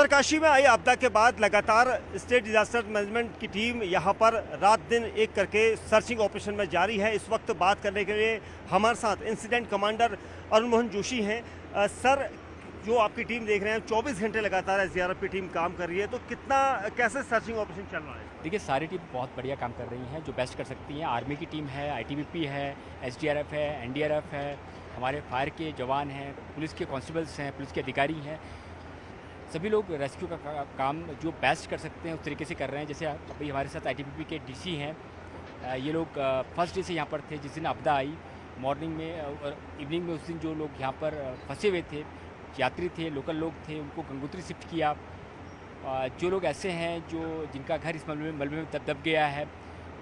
उत्तरकाशी में आई आपदा के बाद लगातार स्टेट डिजास्टर मैनेजमेंट की टीम यहां पर रात दिन एक करके सर्चिंग ऑपरेशन में जारी है। इस वक्त बात करने के लिए हमारे साथ इंसिडेंट कमांडर अरुण मोहन जोशी हैं। सर, जो आपकी टीम देख रहे हैं 24 घंटे लगातार एसडीआरएफ की टीम काम कर रही है, तो कैसे सर्चिंग ऑपरेशन चल रहा है? देखिए, सारी टीम बहुत बढ़िया काम कर रही हैं, जो बेस्ट कर सकती हैं। आर्मी की टीम है, आईटीबीपी है, एसडीआरएफ है, एनडीआरएफ है, हमारे फायर के जवान हैं, पुलिस के कांस्टेबल्स हैं, पुलिस के अधिकारी हैं। सभी लोग रेस्क्यू का काम जो बेस्ट कर सकते हैं उस तरीके से कर रहे हैं। जैसे अभी हमारे साथ आईटीबीपी के डीसी हैं, ये लोग फर्स्ट डे से यहाँ पर थे। जिस दिन आपदा आई मॉर्निंग में और इवनिंग में, उस दिन जो लोग यहाँ पर फंसे हुए थे, यात्री थे, लोकल लोग थे, उनको गंगोत्री शिफ्ट किया। जो लोग ऐसे हैं जिनका घर इस मलबे में दब गया है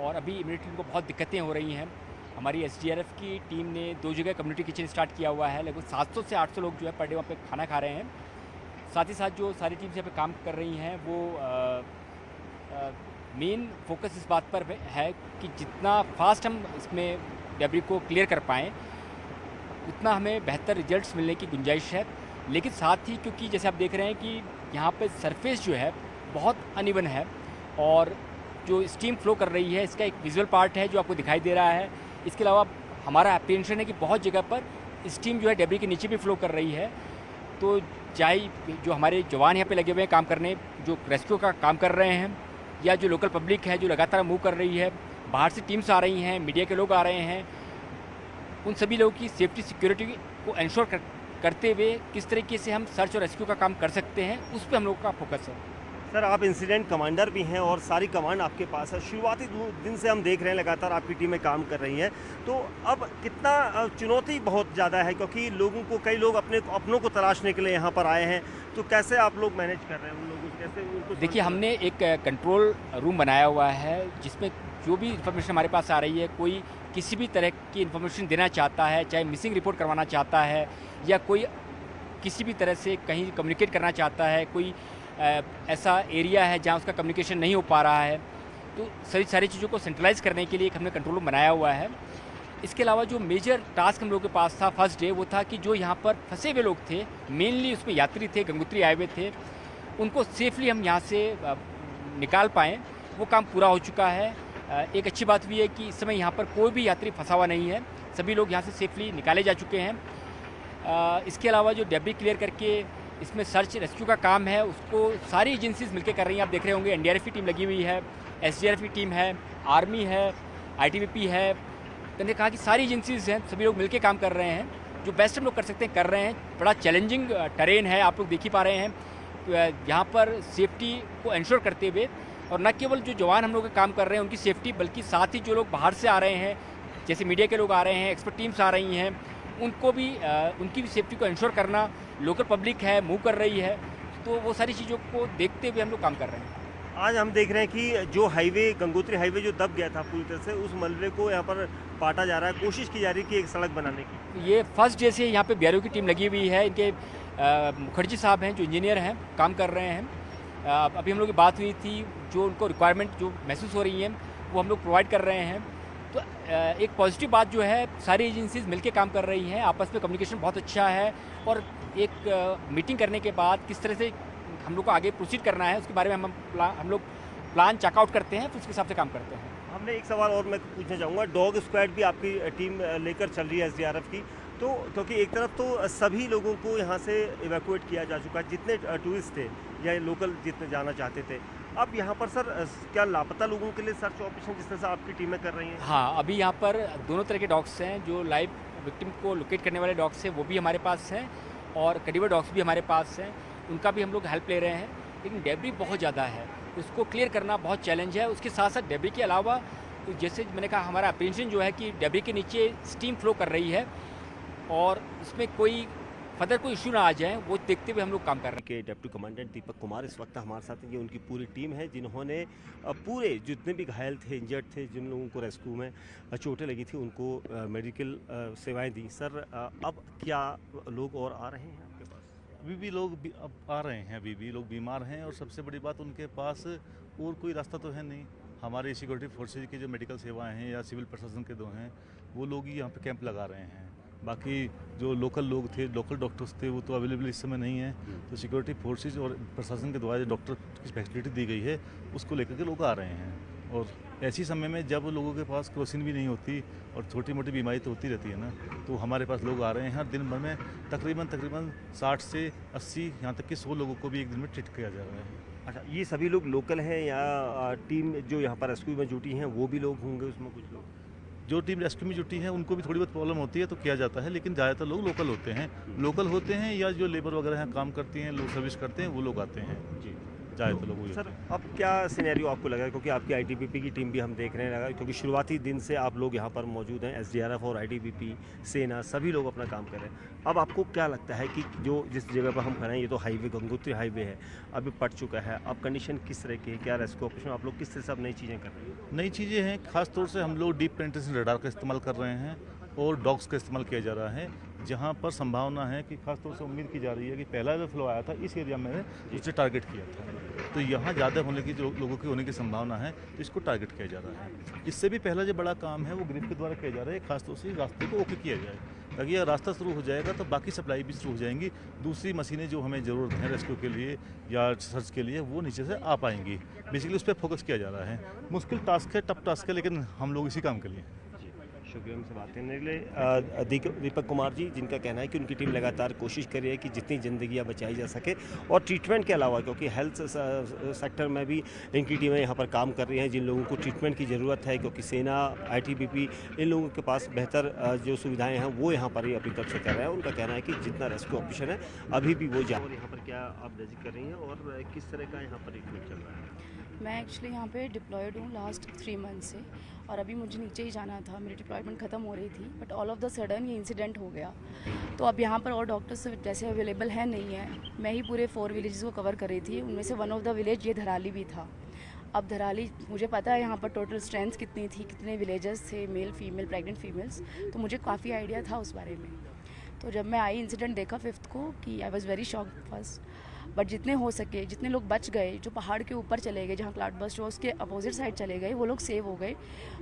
और अभी इमीडिएटली उनको बहुत दिक्कतें हो रही हैं, हमारी एसडीआरएफ की टीम ने 2 जगह कम्युनिटी किचन स्टार्ट किया हुआ है। लगभग 700 से 800 लोग जो है पर डे वहाँ पे खाना खा रहे हैं। साथ ही साथ जो सारी टीम्स यहाँ पे काम कर रही हैं वो मेन फोकस इस बात पर है कि जितना फास्ट हम इसमें डेब्री को क्लियर कर पाएँ उतना हमें बेहतर रिजल्ट्स मिलने की गुंजाइश है। लेकिन साथ ही क्योंकि जैसे आप देख रहे हैं कि यहाँ पे सरफेस जो है बहुत अनइवन है और जो स्टीम फ्लो कर रही है, इसका एक विजुअल पार्ट है जो आपको दिखाई दे रहा है। इसके अलावा हमारा एप्रीहेंशन है कि बहुत जगह पर स्टीम जो है डेब्री के नीचे भी फ्लो कर रही है। तो चाहे जो हमारे जवान यहाँ पे लगे हुए हैं काम करने, जो रेस्क्यू का काम कर रहे हैं, या जो लोकल पब्लिक है जो लगातार मूव कर रही है, बाहर से टीम्स आ रही हैं, मीडिया के लोग आ रहे हैं, उन सभी लोगों की सेफ्टी सिक्योरिटी को इंश्योर करते हुए किस तरीके से हम सर्च और रेस्क्यू का काम कर सकते हैं, उस पर हम लोग का फोकस है। सर, आप इंसिडेंट कमांडर भी हैं और सारी कमांड आपके पास है। शुरुआती दिन से हम देख रहे हैं लगातार आपकी टीमें काम कर रही हैं, तो अब कितना चुनौती बहुत ज़्यादा है, क्योंकि लोगों को कई लोग अपनों को तलाशने के लिए यहाँ पर आए हैं, तो कैसे आप लोग मैनेज कर रहे हैं उन लोगों को, कैसे उनको? देखिए, हमने एक कंट्रोल रूम बनाया हुआ है जिसमें जो भी इन्फॉर्मेशन हमारे पास आ रही है, कोई किसी भी तरह की इन्फॉर्मेशन देना चाहता है, चाहे मिसिंग रिपोर्ट करवाना चाहता है या कोई किसी भी तरह से कहीं कम्युनिकेट करना चाहता है, कोई ऐसा एरिया है जहाँ उसका कम्युनिकेशन नहीं हो पा रहा है, तो सारी चीज़ों को सेंट्रलाइज़ करने के लिए एक हमने कंट्रोल रूम बनाया हुआ है। इसके अलावा जो मेजर टास्क हम लोगों के पास था फर्स्ट डे, वो था कि जो यहाँ पर फंसे हुए लोग थे, मेनली उसमें यात्री थे, गंगोत्री आए हुए थे, उनको सेफली हम यहाँ से निकाल पाएँ। वो काम पूरा हो चुका है। एक अच्छी बात भी है कि इस समय यहाँ पर कोई भी यात्री फंसा हुआ नहीं है, सभी लोग यहाँ से सेफली निकाले जा चुके हैं। इसके अलावा जो डेब्री क्लियर करके इसमें सर्च रेस्क्यू का काम है, उसको सारी एजेंसीज मिलकर कर रही हैं। आप देख रहे होंगे एनडीआरएफ की टीम लगी हुई है, एसडीआरएफ की टीम है, आर्मी है, आईटीबीपी है। मैंने कहा कि सारी एजेंसीज हैं, सभी लोग मिलकर काम कर रहे हैं। जो बेस्ट हम लोग कर सकते हैं कर रहे हैं। बड़ा चैलेंजिंग टेरेन है, आप लोग देख ही पा रहे हैं। यहाँ पर सेफ्टी को इंश्योर करते हुए, और न केवल जो जवान हम लोग काम कर रहे हैं उनकी सेफ्टी, बल्कि साथ ही जो लोग बाहर से आ रहे हैं, जैसे मीडिया के लोग आ रहे हैं, एक्सपर्ट टीम्स आ रही हैं, उनको भी उनकी भी सेफ्टी को इंश्योर करना, लोकल पब्लिक है मूव कर रही है, तो वो सारी चीज़ों को देखते हुए हम लोग काम कर रहे हैं। आज हम देख रहे हैं कि जो हाईवे, गंगोत्री हाईवे जो दब गया था पूरी तरह से, उस मलबे को यहाँ पर पाटा जा रहा है, कोशिश की जा रही है कि एक सड़क बनाने की। ये फर्स्ट डे से यहाँ पे बीआरओ की टीम लगी हुई है। इनके मुखर्जी साहब हैं जो इंजीनियर हैं, काम कर रहे हैं। अभी हम लोग की बात हुई थी, जो उनको रिक्वायरमेंट जो महसूस हो रही है वो हम लोग प्रोवाइड कर रहे हैं। तो एक पॉजिटिव बात जो है, सारी एजेंसीज मिलके काम कर रही हैं, आपस में कम्युनिकेशन बहुत अच्छा है, और एक मीटिंग करने के बाद किस तरह से हम लोग को आगे प्रोसीड करना है उसके बारे में हम लोग प्लान चेकआउट करते हैं, फिर उसके हिसाब से काम करते हैं। हमने एक सवाल और मैं पूछना चाहूँगा, डॉग स्क्वाड भी आपकी टीम लेकर चल रही है एसडीआरएफ की, तो क्योंकि एक तरफ तो सभी लोगों को यहाँ से इवैक्यूएट किया जा चुका है, जितने टूरिस्ट थे या लोकल जितने जाना चाहते थे। अब यहाँ पर सर क्या लापता लोगों के लिए सर्च ऑपरेशन जिस तरह से आपकी टीमें कर रही हैं? हाँ, अभी यहाँ पर दोनों तरह के डॉग्स हैं। जो लाइव विक्टिम को लोकेट करने वाले डॉग्स हैं वो भी हमारे पास हैं, और करीबा डॉग्स भी हमारे पास हैं, उनका भी हम लोग हेल्प ले रहे हैं। लेकिन डेब्री बहुत ज़्यादा है, उसको क्लियर करना बहुत चैलेंज है। उसके साथ साथ डेब्री के अलावा, तो जैसे मैंने कहा, हमारा अप्रीहेंशन जो है कि डेब्री के नीचे स्टीम फ्लो कर रही है और उसमें कोई फर्दर कोई इशू ना आ जाए, वो देखते हुए हम लोग काम कर रहे हैं। के डिप्टी कमांडेंट दीपक कुमार इस वक्त हमारे साथ हैं। ये उनकी पूरी टीम है जिन्होंने पूरे जितने भी घायल थे, इंजर्ड थे, जिन लोगों को रेस्क्यू में चोटें लगी थी, उनको मेडिकल सेवाएं दी। सर, अब क्या लोग और आ रहे हैं आपके पास? अभी भी लोग अब आ रहे हैं, अभी भी लोग बीमार हैं, और सबसे बड़ी बात उनके पास और कोई रास्ता तो है नहीं। हमारे सिक्योरिटी फोर्सेज की जो मेडिकल सेवाएं हैं या सिविल प्रशासन के दो हैं, वो लोग ही यहाँ पे कैंप लगा रहे हैं। बाकी जो लोकल लोग थे, लोकल डॉक्टर्स थे, वो तो अवेलेबल इस समय नहीं है। तो सिक्योरिटी फोर्सेस और प्रशासन के द्वारा जो डॉक्टर की फैसिलिटी दी गई है उसको लेकर के लोग आ रहे हैं। और ऐसी समय में जब लोगों के पास क्रोसिन भी नहीं होती और छोटी मोटी बीमारी तो होती रहती है ना, तो हमारे पास लोग आ रहे हैं। हर दिन भर में तकरीबन 60 से 80 यहाँ तक कि 100 लोगों को भी एक दिन में ट्रीट किया जा रहा है। अच्छा, ये सभी लोग लोकल हैं या टीम जो यहाँ पर रेस्क्यू में जुटी हैं वो भी लोग होंगे उसमें कुछ लोग? जो टीम रेस्क्यू में जुटी है उनको भी थोड़ी बहुत प्रॉब्लम होती है तो किया जाता है, लेकिन ज़्यादातर लोग लोकल होते हैं या जो लेबर वगैरह हैं, काम करती हैं, लोग सर्विस करते हैं, वो लोग आते हैं। जी, ज़्यादातर लोग वही सर होते हैं। अब क्या सिनेरियो आपको लगा है, क्योंकि आपकी आईटीबीपी की टीम भी हम देख रहे हैं, क्योंकि शुरुआती दिन से आप लोग यहाँ पर मौजूद हैं, एसडीआरएफ और आईटीबीपी, सेना, सभी लोग अपना काम कर रहे हैं। अब आपको क्या लगता है कि जो जिस जगह पर हम खड़े हैं, ये तो हाईवे, गंगोत्री हाईवे है, अभी पट चुका है, अब कंडीशन किस तरह की है, क्या रेस्क्यू ऑपरेशन आप लोग किस तरह से अब नई चीज़ें कर रहे हैं? नई चीज़ें हैं, खास तौर से हम लोग डीप पेनिट्रेशन रडार का इस्तेमाल कर रहे हैं और डॉग्स का इस्तेमाल किया जा रहा है। जहाँ पर संभावना है कि खास तौर से उम्मीद की जा रही है कि पहला जो फ्लो आया था इस एरिया में उससे टारगेट किया था, तो यहाँ ज़्यादा होने की जो लोगों की होने की संभावना है तो इसको टारगेट किया जा रहा है। इससे भी पहला जो बड़ा काम है वो ग्रिफ के द्वारा किया जा रहा है, खासतौर से रास्ते को ओके किया जाए, ताकि यह रास्ता शुरू हो जाएगा तो बाकी सप्लाई भी शुरू हो जाएंगी। दूसरी मशीनें जो हमें ज़रूरत है रेस्क्यू के लिए या सर्च के लिए वो नीचे से आ पाएंगी। बेसिकली उस पर फोकस किया जा रहा है। मुश्किल टास्क है, टफ टास्क है, लेकिन हम लोग इसी काम के लिए। शुक्रिया हमसे बात करने के लिए। दीपक कुमार जी, जिनका कहना है कि उनकी टीम लगातार कोशिश कर रही है कि जितनी ज़िंदगियां बचाई जा सके, और ट्रीटमेंट के अलावा, क्योंकि हेल्थ सेक्टर में भी इनकी टीमें यहाँ पर काम कर रही हैं, जिन लोगों को ट्रीटमेंट की ज़रूरत है, क्योंकि सेना, आईटीबीपी, इन लोगों के पास बेहतर जो सुविधाएँ हैं वो यहाँ पर ही अभी तक से कर रहे हैं। उनका कहना है कि जितना रेस्क्यू ऑपरेशन है अभी भी वो जा। और यहाँ पर क्या आप विजिट कर रही हैं और किस तरह का यहाँ पर ट्रीटमेंट चल रहा है? मैं एक्चुअली यहाँ पे डिप्लॉयड हूँ लास्ट 3 मंथ से, और अभी मुझे नीचे ही जाना था, मेरी डिप्लॉयमेंट ख़त्म हो रही थी, but all of the sudden ये इंसिडेंट हो गया। तो अब यहाँ पर और डॉक्टर्स जैसे अवेलेबल है नहीं है। मैं ही पूरे 4 विलेजेस को कवर कर रही थी, उनमें से वन ऑफ द विलेज ये धराली भी था। अब धराली, मुझे पता है यहाँ पर टोटल स्ट्रेंथ कितनी थी, कितने विलेजेस थे, मेल फीमेल, प्रेग्नेंट फीमेल्स, तो मुझे काफ़ी आइडिया था उस बारे में। तो जब मैं आई, इंसिडेंट देखा 5th को, कि I was very shocked first, but जितने हो सके, जितने लोग बच गए, जो पहाड़ के ऊपर चले गए, जहाँ क्लाउड बस्ट हुआ उसके अपोजिट साइड चले गए, वो लोग सेव हो गए।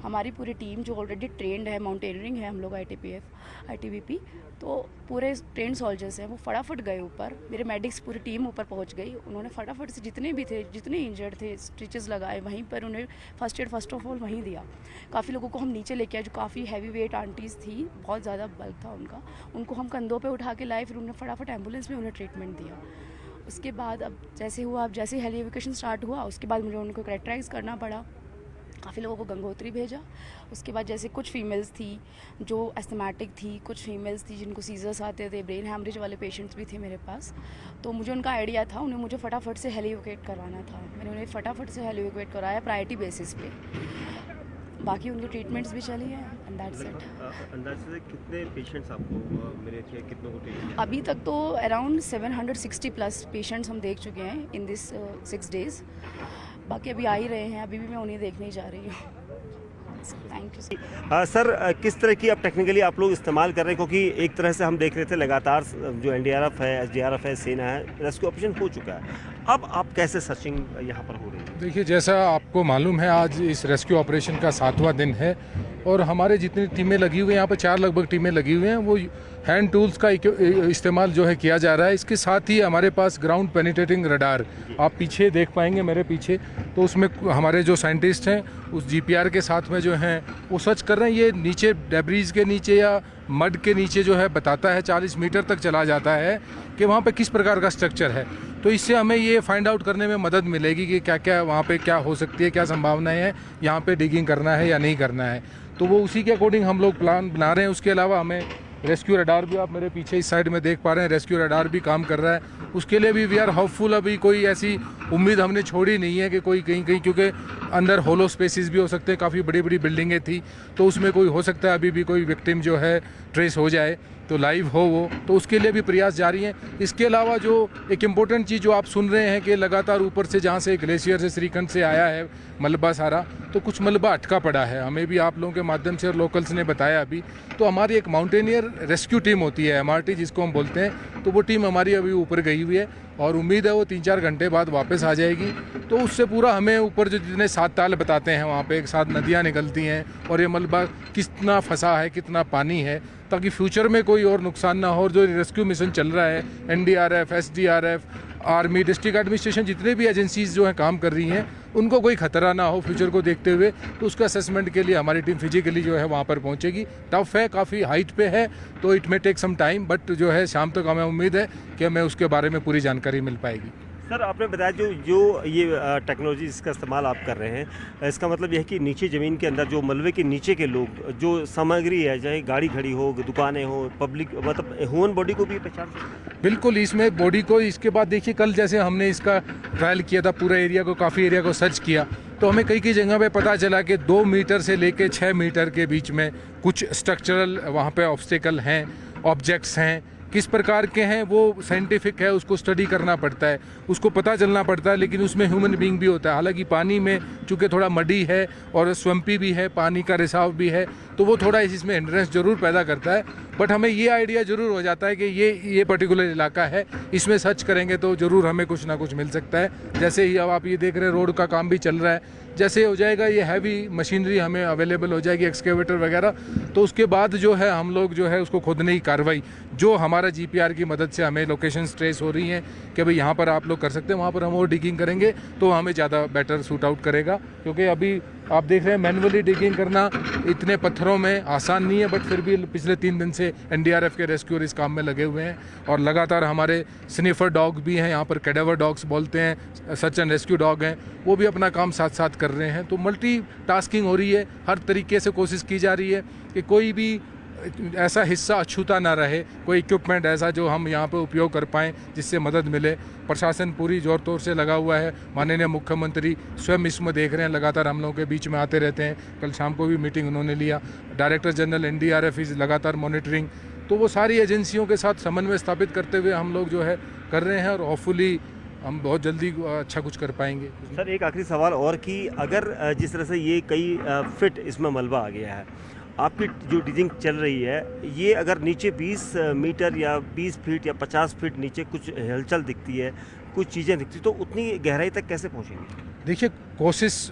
हमारी पूरी टीम जो ऑलरेडी ट्रेंड है, माउंटेनियरिंग है, हम लोग आईटीबीपी, तो पूरे ट्रेंड सोल्जर्स हैं, वो फटाफट गए ऊपर। मेरे मेडिक्स पूरी टीम ऊपर पहुंच गई, उन्होंने फटाफट से जितने भी थे, जितने इंजर्ड थे, स्टिचेस लगाए वहीं पर, उन्हें first aid first of all वहीं दिया। काफ़ी लोगों को हम नीचे लेके आए, जो काफ़ी हैवी वेट आंटीज़ थी, बहुत ज़्यादा बल्क था उनका, उनको हम कंधों पे उठा के लाए, फिर उन्होंने फटाफट एम्बुलेंस में उन्हें ट्रीटमेंट दिया। उसके बाद अब जैसे हुआ, अब जैसे हेली एवोक्यूएशन स्टार्ट हुआ, उसके बाद मुझे उनको कैरेक्टराइज करना पड़ा, काफ़ी लोगों को गंगोत्री भेजा। उसके बाद जैसे कुछ फीमेल्स थी जो एस्थमेटिक थी, कुछ फीमेल्स थी जिनको सीजर्स आते थे, ब्रेन हैमरेज वाले पेशेंट्स भी थे मेरे पास, तो मुझे उनका आइडिया था, उन्हें मुझे फटाफट से हेली एवोक्यूएट करवाना था। मैंने उन्हें फटाफट से हेली एवोक्यूएट कराया प्रायोरिटी बेसिस पे। बाकी उनकी ट्रीटमेंट्स भी चली हैं, एंड दैट्स इट। अंदाजे से कितने पेशेंट्स आपको मिले थे, कितनों को ट्रीट? अभी तक तो अराउंड 760 प्लस पेशेंट्स हम देख चुके हैं इन दिस 6 डेज़। बाकी अभी आ ही रहे हैं, अभी भी मैं उन्हें देखने ही जा रही हूँ। थैंक यू सर, किस तरह की अब टेक्निकली आप लोग इस्तेमाल कर रहे हैं, क्योंकि एक तरह से हम देख रहे थे लगातार जो एनडीआरएफ है, एसडीआरएफ है, सेना है, रेस्क्यू ऑपरेशन हो चुका है, अब आप कैसे सर्चिंग यहाँ पर हो रही है? देखिए, जैसा आपको मालूम है, आज इस रेस्क्यू ऑपरेशन का 7वां दिन है और हमारे जितनी टीमें लगी हुई हैं, यहाँ पर 4 लगभग टीमें लगी हुई हैं, वो हैंड टूल्स का इस्तेमाल जो है किया जा रहा है। इसके साथ ही हमारे पास ग्राउंड पेनिट्रेटिंग रडार, आप पीछे देख पाएंगे मेरे पीछे, तो उसमें हमारे जो साइंटिस्ट हैं उस जीपीआर के साथ में जो हैं वो सर्च कर रहे हैं। ये नीचे डेब्रीज के नीचे या मड के नीचे जो है बताता है, 40 मीटर तक चला जाता है कि वहाँ पे किस प्रकार का स्ट्रक्चर है। तो इससे हमें ये फाइंड आउट करने में मदद मिलेगी कि क्या क्या वहाँ पे क्या हो सकती है, क्या संभावनाएं हैं, यहाँ पे डिगिंग करना है या नहीं करना है। तो वो उसी के अकॉर्डिंग हम लोग प्लान बना रहे हैं। उसके अलावा हमें रेस्क्यू रडार भी, आप मेरे पीछे इस साइड में देख पा रहे हैं, रेस्क्यू रडार भी काम कर रहा है। उसके लिए भी वी आर होपफुल। अभी कोई ऐसी उम्मीद हमने छोड़ी नहीं है कि कोई कहीं कहीं, क्योंकि अंदर होलो स्पेसिस भी हो सकते हैं, काफ़ी बड़ी बड़ी बिल्डिंगें थी, तो उसमें कोई हो सकता है अभी भी कोई विक्टिम जो है ट्रेस हो जाए, तो लाइव हो वो, तो उसके लिए भी प्रयास जारी हैं। इसके अलावा जो एक इम्पोर्टेंट चीज़ जो आप सुन रहे हैं कि लगातार ऊपर से जहाँ से ग्लेशियर से श्रीखंड से आया है मलबा सारा, तो कुछ मलबा अटका पड़ा है, हमें भी आप लोगों के माध्यम से और लोकल्स ने बताया अभी। तो हमारी एक माउंटेनियर रेस्क्यू टीम होती है, MRT जिसको हम बोलते हैं, तो वो टीम हमारी अभी ऊपर गई हुई है और उम्मीद है वो 3-4 घंटे बाद वापस आ जाएगी। तो उससे पूरा हमें ऊपर जो जितने 7 ताल बताते हैं वहाँ पे, एक साथ नदियाँ निकलती हैं और ये मलबा कितना फंसा है, कितना पानी है, ताकि फ्यूचर में कोई और नुकसान ना हो। और जो रेस्क्यू मिशन चल रहा है, NDRF, SDRF, army, district administration, जितने भी एजेंसीज जो हैं काम कर रही हैं, उनको कोई खतरा ना हो फ्यूचर को देखते हुए, तो उसका असेसमेंट के लिए हमारी टीम फिजिकली जो है वहाँ पर पहुँचेगी। टफ है, काफ़ी हाइट पे है, तो it may take some time, but जो है शाम तक हमें उम्मीद है कि हमें उसके बारे में पूरी जानकारी मिल पाएगी। सर, आपने बताया जो ये टेक्नोलॉजी इसका इस्तेमाल आप कर रहे हैं, इसका मतलब यह है कि नीचे ज़मीन के अंदर जो मलबे के नीचे के लोग, जो सामग्री है, चाहे गाड़ी खड़ी हो, दुकानें हो, पब्लिक, मतलब ह्यूमन बॉडी को भी पहचान सकते हैं? बिल्कुल, इसमें बॉडी को, इसके बाद देखिए कल जैसे हमने इसका ट्रायल किया था, पूरा एरिया को, काफ़ी एरिया को सर्च किया, तो हमें कई जगह पे पता चला कि 2 मीटर से लेके 6 मीटर के बीच में कुछ स्ट्रक्चरल वहाँ पे ऑब्स्टेकल हैं, ऑब्जेक्ट्स हैं। किस प्रकार के हैं वो साइंटिफिक है, उसको स्टडी करना पड़ता है, उसको पता चलना पड़ता है, लेकिन उसमें ह्यूमन बीइंग भी होता है। हालांकि पानी में चूँकि थोड़ा मडी है और स्वम्पी भी है, पानी का रिसाव भी है, तो वो थोड़ा इसमें हिंड्रेंस ज़रूर पैदा करता है। बट हमें ये आइडिया ज़रूर हो जाता है कि ये पर्टिकुलर इलाका है, इसमें सर्च करेंगे तो ज़रूर हमें कुछ ना कुछ मिल सकता है। जैसे ही अब आप ये देख रहे हैं, रोड का काम भी चल रहा है, जैसे हो जाएगा ये हैवी मशीनरी हमें अवेलेबल हो जाएगी, एक्सकेवेटर वगैरह, तो उसके बाद जो है हम लोग जो है उसको खोदने की कार्रवाई, जो हमारा GPR की मदद से हमें लोकेशन ट्रेस हो रही हैं कि भाई यहाँ पर आप लोग कर सकते हैं, वहाँ पर हम और डिगिंग करेंगे तो हमें ज़्यादा बेटर सूट आउट करेगा। क्योंकि अभी आप देख रहे हैं मैनुअली डिगिंग करना इतने पत्थरों में आसान नहीं है, बट फिर भी पिछले 3 दिन से NDRF के रेस्क्यूअर इस काम में लगे हुए हैं और लगातार हमारे स्निफर डॉग भी हैं, यहाँ पर कैडेवर डॉग्स बोलते हैं, सर्च एंड रेस्क्यू डॉग हैं, वो भी अपना काम साथ साथ कर रहे हैं। तो मल्टी टास्किंग हो रही है, हर तरीके से कोशिश की जा रही है कि कोई भी ऐसा हिस्सा अछूता ना रहे, कोई इक्विपमेंट ऐसा जो हम यहाँ पे उपयोग कर पाएँ जिससे मदद मिले। प्रशासन पूरी ज़ोर तौर से लगा हुआ है, माननीय मुख्यमंत्री स्वयं इसमें देख रहे हैं, लगातार हम लोगों के बीच में आते रहते हैं। कल शाम को भी मीटिंग उन्होंने लिया, डायरेक्टर जनरल NDRF इज़ लगातार मॉनिटरिंग। तो वो सारी एजेंसियों के साथ समन्वय स्थापित करते हुए हम लोग जो है कर रहे हैं और होपफुली हम बहुत जल्दी अच्छा कुछ कर पाएंगे। सर, एक आखिरी सवाल और कि अगर जिस तरह से ये कई फिट इसमें मलबा आ गया है, आपकी जो डिगिंग चल रही है, ये अगर नीचे 20 मीटर या 20 फीट या 50 फीट नीचे कुछ हलचल दिखती है, कुछ चीज़ें दिखती, तो उतनी गहराई तक कैसे पहुँचेंगे? देखिए, कोशिश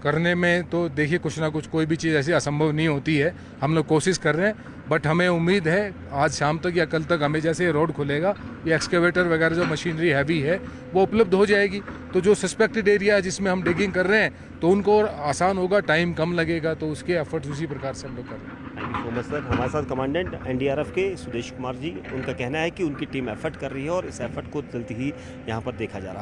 करने में तो देखिए कुछ ना कुछ, कोई भी चीज़ ऐसी असंभव नहीं होती है। हम लोग कोशिश कर रहे हैं, बट हमें उम्मीद है आज शाम तक या कल तक हमें जैसे रोड खुलेगा, ये एक्सकेवेटर वगैरह जो मशीनरी हैवी है वो उपलब्ध हो जाएगी। तो जो सस्पेक्टेड एरिया है जिसमें हम डिगिंग कर रहे हैं, तो उनको और आसान होगा, टाइम कम लगेगा, तो उसके एफर्ट्स उसी प्रकार से हम लोग कर रहे हैं। Thank you so much sir. हमारे साथ कमांडेंट NDRF के सुदेश कुमार जी, उनका कहना है कि उनकी टीम एफर्ट कर रही है और इस एफर्ट को जल्दी ही यहाँ पर देखा जा रहा है।